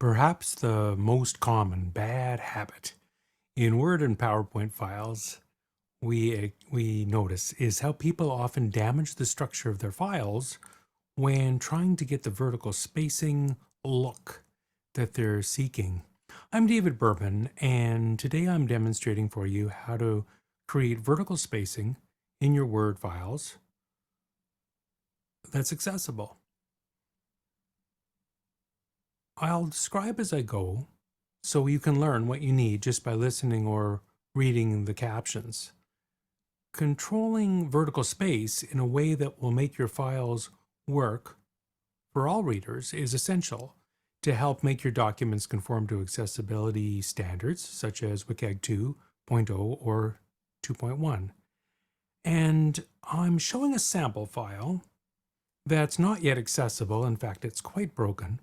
Perhaps the most common bad habit in Word and PowerPoint files we notice is how people often damage the structure of their files when trying to get the vertical spacing look that they're seeking. I'm David Berman, and today I'm demonstrating for you how to create vertical spacing in your Word files that's accessible. I'll describe as I go so you can learn what you need just by listening or reading the captions. Controlling vertical space in a way that will make your files work for all readers is essential to help make your documents conform to accessibility standards such as WCAG 2.0 or 2.1. And I'm showing a sample file that's not yet accessible. In fact, it's quite broken.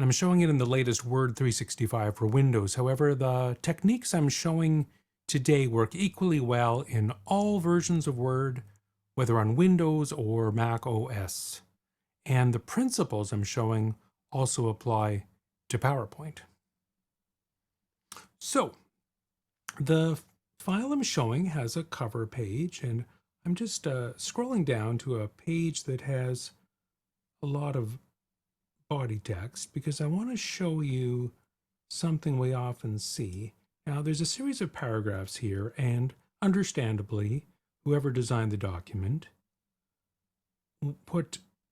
I'm showing it in the latest Word 365 for Windows. However, the techniques I'm showing today work equally well in all versions of Word, whether on Windows or Mac OS. And the principles I'm showing also apply to PowerPoint. So, the file I'm showing has a cover page, and I'm just scrolling down to a page that has a lot of body text because I want to show you something we often see. Now, there's a series of paragraphs here, and understandably, whoever designed the document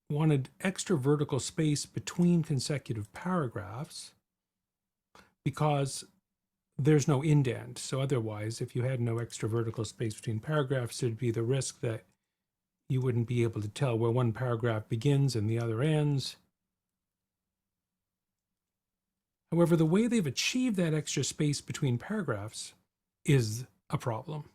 wanted extra vertical space between consecutive paragraphs because there's no indent. So otherwise, if you had no extra vertical space between paragraphs, there'd be the risk that you wouldn't be able to tell where one paragraph begins and the other ends. However, the way they've achieved that extra space between paragraphs is a problem.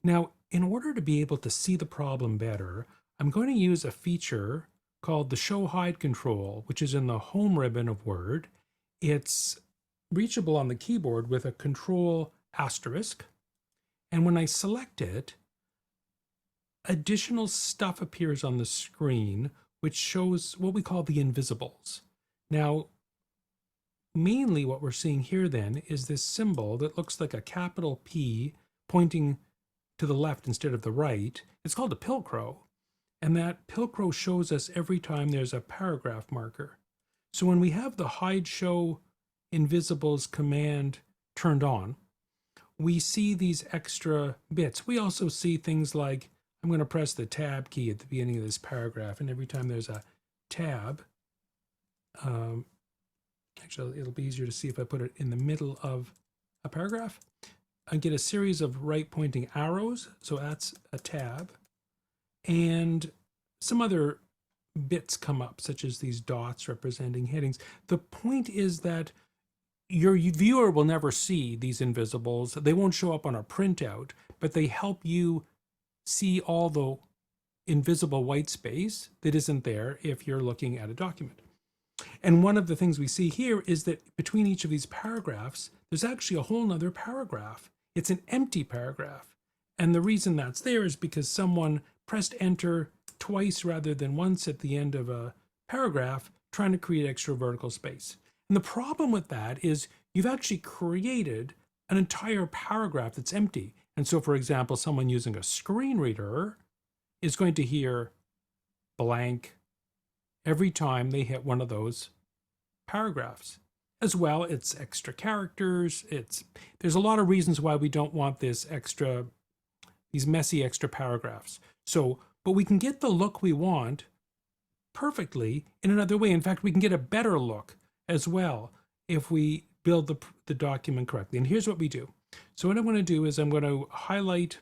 Now, in order to be able to see the problem better, I'm going to use a feature called the Show Hide control, which is in the Home ribbon of Word. It's reachable on the keyboard with a Control asterisk. And when I select it, additional stuff appears on the screen, which shows what we call the invisibles. Now, mainly what we're seeing here then is this symbol that looks like a capital P pointing to the left instead of the right. It's called a pilcrow. And that pilcrow shows us every time there's a paragraph marker. So when we have the Hide Show Invisibles command turned on, we see these extra bits. We also see things like, I'm going to press the tab key at the beginning of this paragraph, and every time there's a tab, actually, it'll be easier to see if I put it in the middle of a paragraph. I get a series of right pointing arrows, so that's a tab. And some other bits come up, such as these dots representing headings. The point is that your viewer will never see these invisibles. They won't show up on a printout, but they help you see all the invisible white space that isn't there if you're looking at a document. And one of the things we see here is that between each of these paragraphs, there's actually a whole nother paragraph. It's an empty paragraph. And the reason that's there is because someone pressed enter twice rather than once at the end of a paragraph, trying to create extra vertical space. And the problem with that is you've actually created an entire paragraph that's empty. And so, for example, someone using a screen reader is going to hear blank every time they hit one of those paragraphs. As well, it's extra characters. There's a lot of reasons why we don't want these messy extra paragraphs. So, but we can get the look we want perfectly in another way. In fact, we can get a better look as well if we build the document correctly. And here's what we do. So what I'm going to do is I'm going to highlight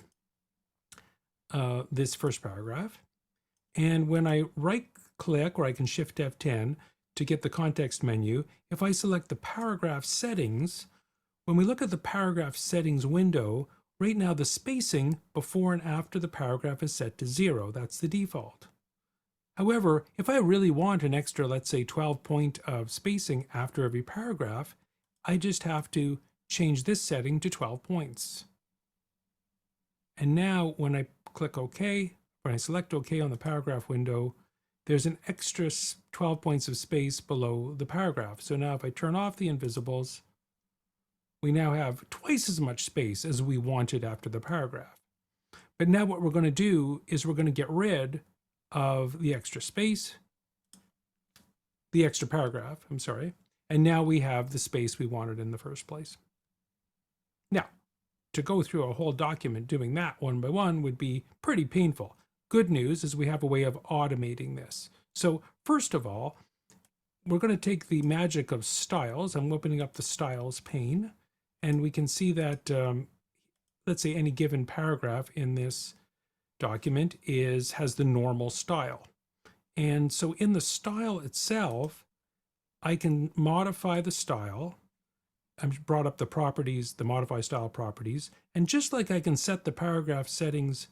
this first paragraph. And when I right click, or I can shift F10 to get the context menu, if I select the paragraph settings, when we look at the paragraph settings window, right now the spacing before and after the paragraph is set to 0. That's the default. However, if I really want an extra, let's say 12 point of spacing after every paragraph, I just have to change this setting to 12 points. And now when I click OK, when I select OK on the paragraph window, there's an extra 12 points of space below the paragraph. So now if I turn off the invisibles, we now have twice as much space as we wanted after the paragraph. But now what we're going to do is we're going to get rid of the extra space, the extra paragraph, I'm sorry, and now we have the space we wanted in the first place. Now, to go through a whole document doing that one by one would be pretty painful. Good news is we have a way of automating this. So first of all, we're going to take the magic of styles. I'm opening up the styles pane, and we can see that, let's say any given paragraph in this document has the normal style. And so in the style itself, I can modify the style. I've brought up the properties, the modify style properties, and just like I can set the paragraph settings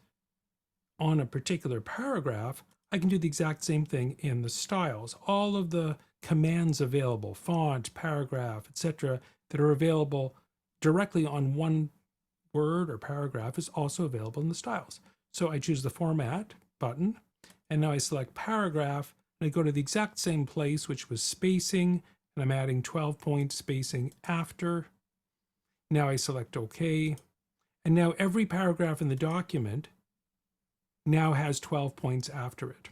on a particular paragraph, I can do the exact same thing in the styles. All of the commands available, font, paragraph, etc., that are available directly on one word or paragraph is also available in the styles. So I choose the Format button, and now I select Paragraph, and I go to the exact same place, which was spacing, and I'm adding 12-point spacing after. Now I select OK, and now every paragraph in the document now has 12 points after it.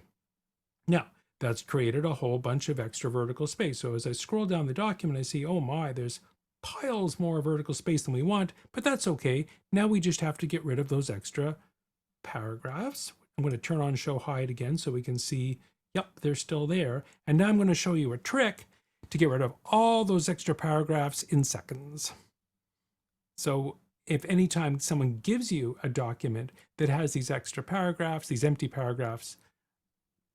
Now, that's created a whole bunch of extra vertical space. So as I scroll down the document, I see, oh my, there's piles more vertical space than we want, but that's okay. Now we just have to get rid of those extra paragraphs. I'm going to turn on Show Hide again so we can see, yep, they're still there. And now I'm going to show you a trick to get rid of all those extra paragraphs in seconds. So if anytime someone gives you a document that has these extra paragraphs, these empty paragraphs,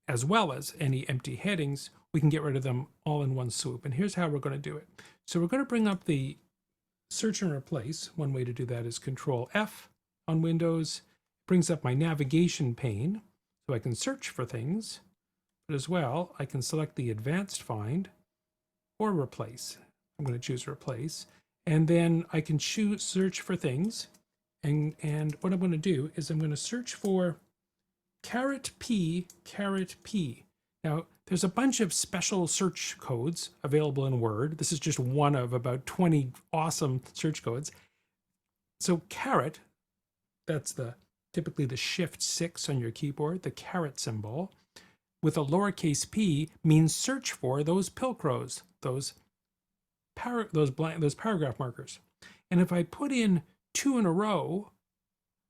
as well as any empty headings, we can get rid of them all in one swoop. And here's how we're going to do it. So we're going to bring up the search and replace. One way to do that is Control F on Windows. It brings up my navigation pane, so I can search for things. But as well, I can select the advanced find or replace. I'm going to choose replace. And then I can search for things. And what I'm going to do is I'm going to search for !P. Now, there's a bunch of special search codes available in Word. This is just one of about 20 awesome search codes. So caret, that's typically the Shift 6 on your keyboard, the caret symbol, with a lowercase p means search for those pilcrows, those paragraph markers. And if I put in 2 in a row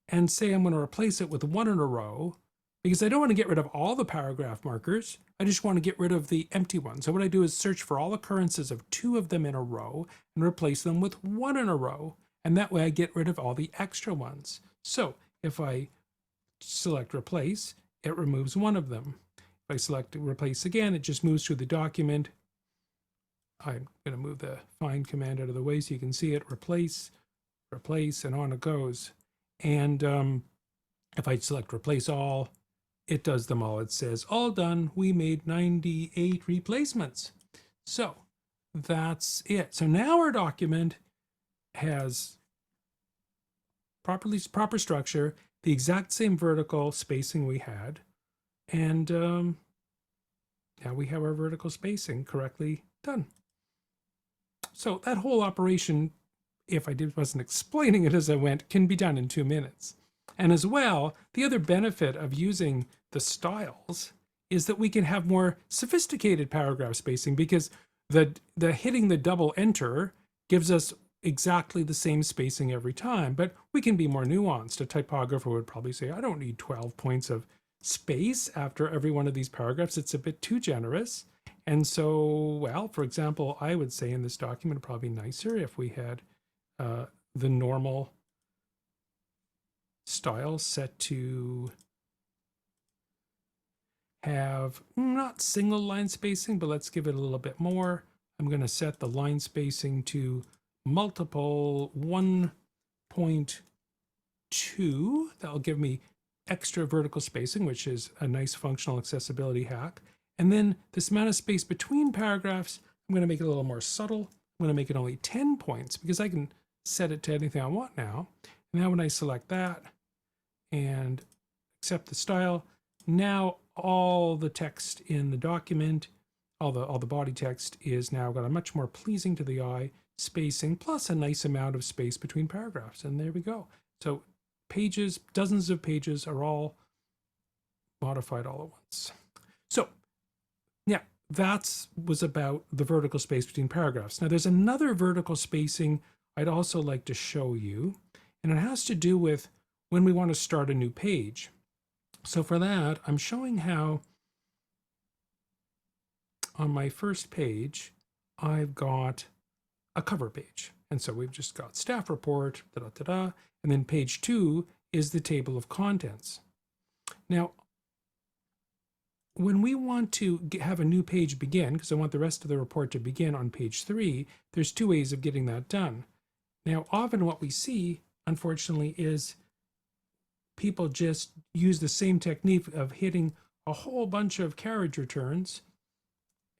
and say I'm going to replace it with 1 in a row, because I don't want to get rid of all the paragraph markers, I just want to get rid of the empty ones. So what I do is search for all occurrences of 2 of them in a row and replace them with 1 in a row. And that way I get rid of all the extra ones. So if I select replace, it removes 1 of them. If I select replace again, it just moves through the document. I'm going to move the find command out of the way so you can see it. Replace, replace, and on it goes. And if I select replace all, it does them all. It says, all done. We made 98 replacements. So that's it. So now our document has proper structure, the exact same vertical spacing we had. And now we have our vertical spacing correctly done. So that whole operation, if I wasn't explaining it as I went, can be done in 2 minutes. And as well, the other benefit of using the styles is that we can have more sophisticated paragraph spacing, because the hitting the double enter gives us exactly the same spacing every time, but we can be more nuanced. A typographer would probably say, I don't need 12 points of space after every one of these paragraphs. It's a bit too generous. And so, well, for example, I would say in this document, it'd probably be nicer if we had the normal style set to have not single line spacing, but let's give it a little bit more. I'm going to set the line spacing to multiple 1.2. That'll give me extra vertical spacing, which is a nice functional accessibility hack. And then this amount of space between paragraphs, I'm going to make it a little more subtle. I'm going to make it only 10 points because I can set it to anything I want now. And now when I select that and accept the style, now all the text in the document, all the body text is now got a much more pleasing to the eye spacing, plus a nice amount of space between paragraphs. And there we go. So pages, dozens of pages are all modified all at once. So yeah, that was about the vertical space between paragraphs. Now there's another vertical spacing I'd also like to show you, and it has to do with when we want to start a new page. So for that, I'm showing how on my first page, I've got a cover page. And so we've just got staff report, and then page 2 is the table of contents. Now, when we want to have a new page begin, because I want the rest of the report to begin on page 3, there's 2 ways of getting that done. Now, often what we see, unfortunately, is people just use the same technique of hitting a whole bunch of carriage returns,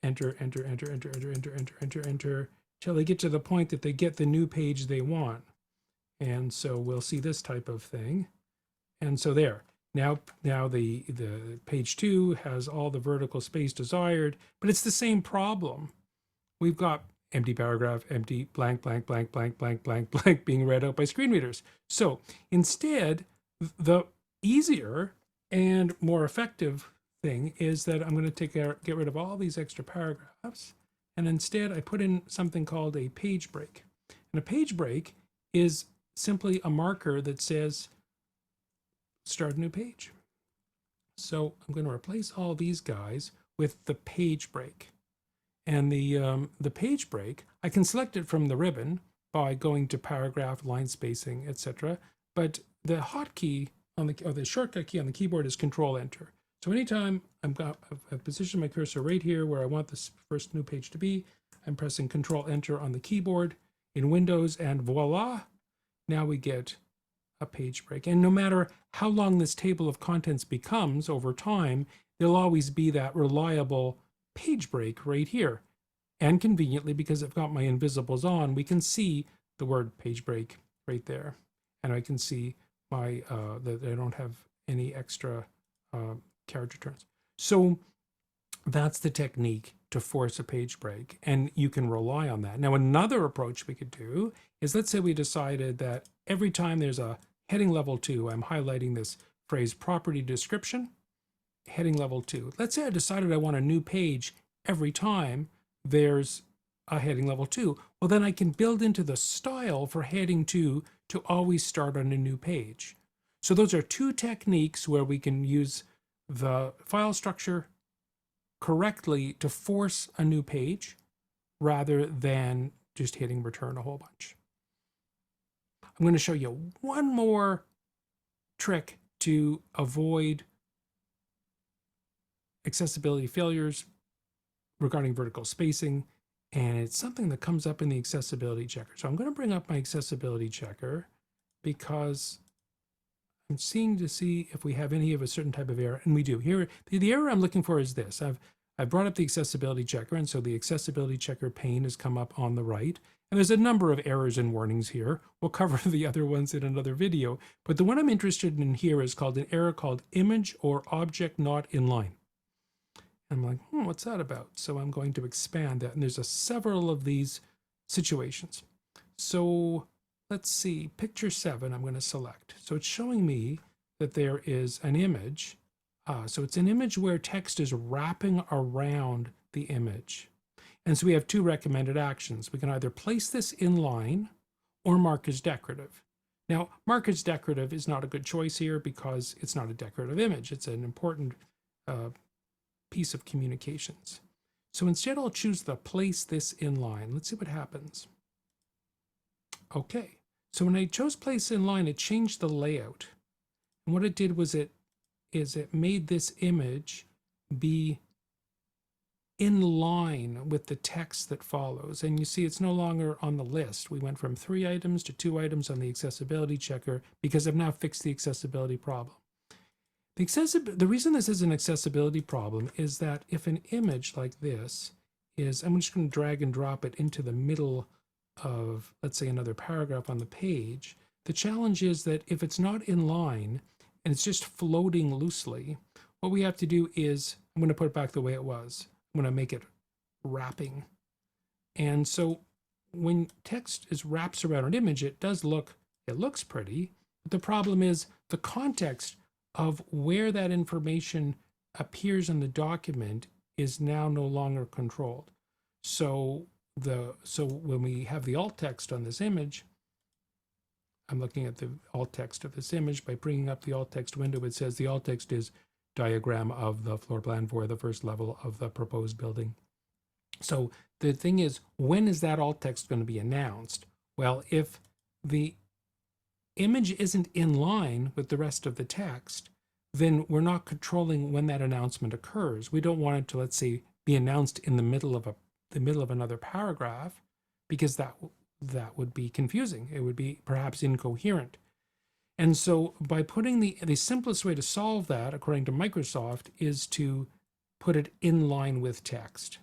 enter, enter, enter, enter, enter, enter, enter, enter, enter, till they get to the point that they get the new page they want. And so we'll see this type of thing. And so there. Now the page 2 has all the vertical space desired, but it's the same problem. We've got empty paragraph, empty, blank, blank, blank, blank, blank, blank, blank being read out by screen readers. So instead, the easier and more effective thing is that I'm going to get rid of all these extra paragraphs, and instead I put in something called a page break. And a page break is simply a marker that says start a new page. So I'm going to replace all these guys with the page break. And the page break, I can select it from the ribbon by going to paragraph, line spacing, etc. But the hotkey on the shortcut key on the keyboard is Control Enter. So anytime I've positioned my cursor right here where I want this first new page to be, I'm pressing Control Enter on the keyboard in Windows, and voila, now we get a page break. And no matter how long this table of contents becomes over time, there'll always be that reliable page break right here. And conveniently, because I've got my invisibles on, we can see the word page break right there. And I can see my that I don't have any extra carriage returns. So that's the technique to force a page break, and you can rely on that. Now, another approach we could do is, let's say we decided that every time there's a heading level 2, I'm highlighting this phrase property description, heading level 2. Let's say I decided I want a new page every time there's a heading level 2. Well, then I can build into the style for heading 2 to always start on a new page. So those are 2 techniques where we can use the file structure correctly to force a new page rather than just hitting return a whole bunch. I'm going to show you one more trick to avoid accessibility failures regarding vertical spacing, and it's something that comes up in the accessibility checker. So I'm going to bring up my accessibility checker because I'm seeing to see if we have any of a certain type of error, and we do. Here, the error I'm looking for is this. I've brought up the accessibility checker, and so the accessibility checker pane has come up on the right. And there's a number of errors and warnings here. We'll cover the other ones in another video, but the one I'm interested in here is called an error called image or object not inline. I'm like, what's that about? So I'm going to expand that, and there's several of these situations. So let's see, picture 7 I'm going to select. So it's showing me that there is an image. So it's an image where text is wrapping around the image. And so we have 2 recommended actions. We can either place this in line or mark as decorative. Now, mark as decorative is not a good choice here because it's not a decorative image. It's an important piece of communications. So instead, I'll choose the place this in line. Let's see what happens. Okay, so when I chose place in line, it changed the layout. And what it did was it made this image be in line with the text that follows. And you see it's no longer on the list. We went from 3 items to 2 items on the accessibility checker because I've now fixed the accessibility problem. The reason this is an accessibility problem is that if an image like this is, I'm just going to drag and drop it into the middle of, let's say, another paragraph on the page, the challenge is that if it's not in line and it's just floating loosely, what we have to do is, I'm going to put it back the way it was. I'm going to make it wrapping. And so when text is wraps around an image, it looks pretty. But the problem is the context of where that information appears in the document is now no longer controlled. So when we have the alt text on this image, I'm looking at the alt text of this image. By bringing up the alt text window, it says the alt text is diagram of the floor plan for the first level of the proposed building. So the thing is, when is that alt text going to be announced? Well, if the image isn't in line with the rest of the text, then we're not controlling when that announcement occurs. We don't want it to, let's say, be announced in the middle of another paragraph, because that would be confusing. It would be perhaps incoherent. And so by putting the simplest way to solve that, according to Microsoft, is to put it in line with text.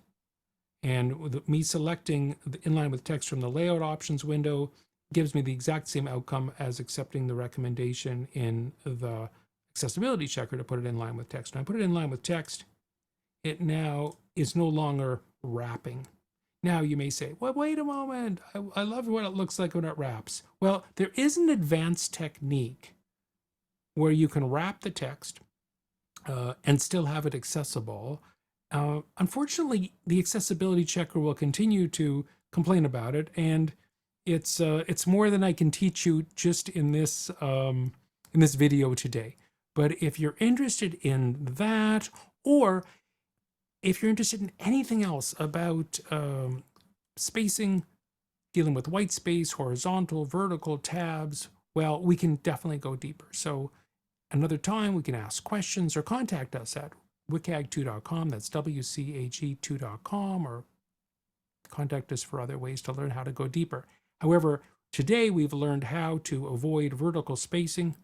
And with me selecting the inline with text from the layout options window gives me the exact same outcome as accepting the recommendation in the accessibility checker to put it in line with text. When I put it in line with text, it now is no longer wrapping. Now you may say, well, wait a moment, I love what it looks like when it wraps. Well, there is an advanced technique where you can wrap the text and still have it accessible. Unfortunately, the accessibility checker will continue to complain about it, and it's more than I can teach you just in this video today. But if you're interested in that, or if you're interested in anything else about spacing, dealing with white space, horizontal, vertical tabs, well, we can definitely go deeper. So another time we can ask questions or contact us at wcag2.com. That's WCAG2.com, or contact us for other ways to learn how to go deeper. However, today we've learned how to avoid vertical spacing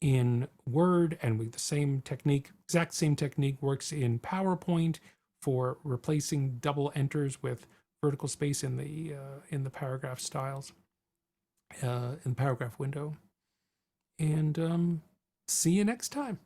in Word, and with the same technique, exact same technique, works in PowerPoint for replacing double enters with vertical space in the paragraph styles, in the paragraph window. And see you next time.